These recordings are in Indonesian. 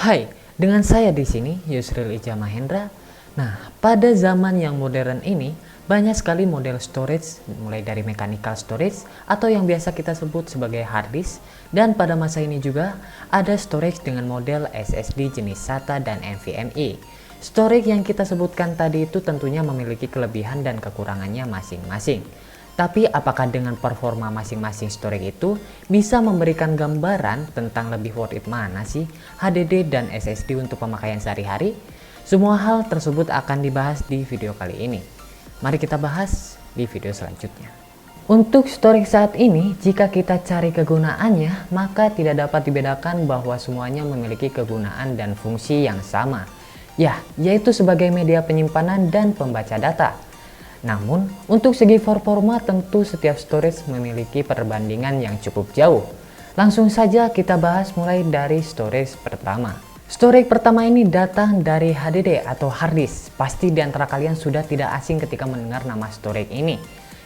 Hai, dengan saya di sini Yusril Ija Mahendra. Nah, pada zaman yang modern ini banyak sekali model storage, mulai dari mechanical storage atau yang biasa kita sebut sebagai hard disk, dan pada masa ini juga ada storage dengan model SSD jenis SATA dan NVMe. Storage yang kita sebutkan tadi itu tentunya memiliki kelebihan dan kekurangannya masing-masing. Tapi apakah dengan performa masing-masing storage itu bisa memberikan gambaran tentang lebih worth it mana sih HDD dan SSD untuk pemakaian sehari-hari? Semua hal tersebut akan dibahas di video kali ini. Mari kita bahas di video selanjutnya. Untuk storage saat ini, jika kita cari kegunaannya, maka tidak dapat dibedakan bahwa semuanya memiliki kegunaan dan fungsi yang sama. Ya, yaitu sebagai media penyimpanan dan pembaca data. Namun, untuk segi performa tentu setiap storage memiliki perbandingan yang cukup jauh. Langsung saja kita bahas mulai dari storage pertama. Storage pertama ini datang dari HDD atau hard disk. Pasti di antara kalian sudah tidak asing ketika mendengar nama storage ini.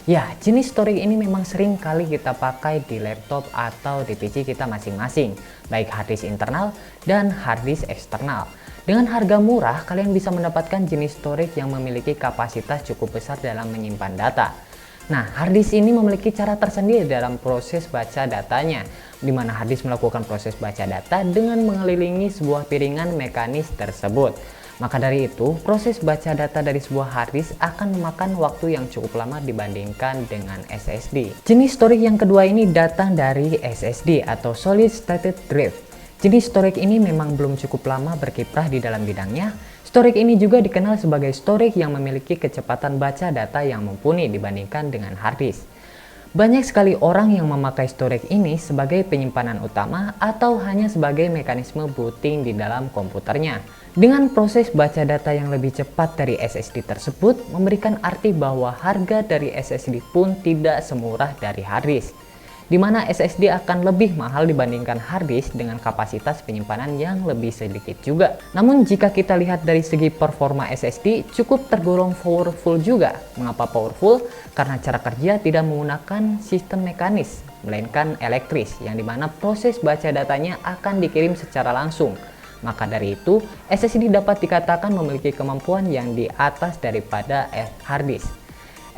Ya, jenis storage ini memang sering kali kita pakai di laptop atau di PC kita masing-masing, baik hard disk internal dan hard disk eksternal. Dengan harga murah, kalian bisa mendapatkan jenis storage yang memiliki kapasitas cukup besar dalam menyimpan data. Nah, hard disk ini memiliki cara tersendiri dalam proses baca datanya, di mana hard disk melakukan proses baca data dengan mengelilingi sebuah piringan mekanis tersebut. Maka dari itu, proses baca data dari sebuah hard disk akan memakan waktu yang cukup lama dibandingkan dengan SSD. Jenis storage yang kedua ini datang dari SSD atau Solid State Drive. Jenis storage ini memang belum cukup lama berkiprah di dalam bidangnya. Storage ini juga dikenal sebagai storage yang memiliki kecepatan baca data yang mumpuni dibandingkan dengan hard disk. Banyak sekali orang yang memakai storage ini sebagai penyimpanan utama atau hanya sebagai mekanisme booting di dalam komputernya. Dengan proses baca data yang lebih cepat dari SSD tersebut memberikan arti bahwa harga dari SSD pun tidak semurah dari hard disk, di mana SSD akan lebih mahal dibandingkan hard disk dengan kapasitas penyimpanan yang lebih sedikit juga. Namun jika kita lihat dari segi performa SSD cukup tergolong powerful juga. Mengapa powerful? Karena cara kerja tidak menggunakan sistem mekanis, melainkan elektris, yang dimana proses baca datanya akan dikirim secara langsung. Maka dari itu, SSD dapat dikatakan memiliki kemampuan yang di atas daripada hard disk.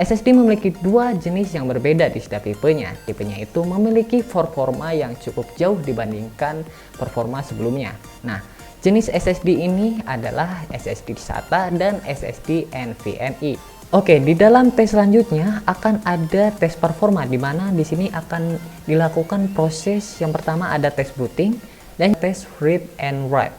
SSD memiliki dua jenis yang berbeda di setiap tipenya. Tipenya itu memiliki performa yang cukup jauh dibandingkan performa sebelumnya. Nah, jenis SSD ini adalah SSD SATA dan SSD NVMe. Oke, di dalam tes selanjutnya akan ada tes performa, di mana di sini akan dilakukan proses yang pertama ada tes booting dan tes read and write.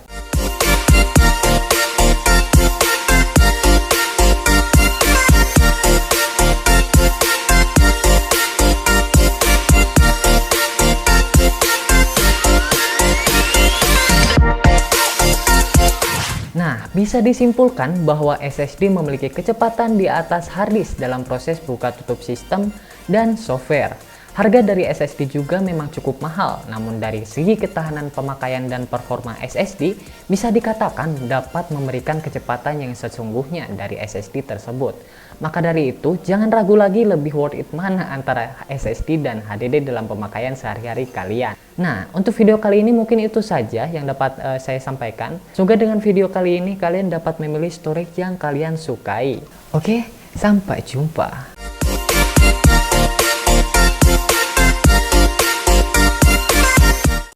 Nah, bisa disimpulkan bahwa SSD memiliki kecepatan di atas hard disk dalam proses buka tutup sistem dan software. Harga dari SSD juga memang cukup mahal, namun dari segi ketahanan pemakaian dan performa SSD bisa dikatakan dapat memberikan kecepatan yang sesungguhnya dari SSD tersebut. Maka dari itu, jangan ragu lagi lebih worth it mana antara SSD dan HDD dalam pemakaian sehari-hari kalian. Nah, untuk video kali ini mungkin itu saja yang dapat saya sampaikan. Semoga dengan video kali ini kalian dapat memilih storage yang kalian sukai. Oke, sampai jumpa.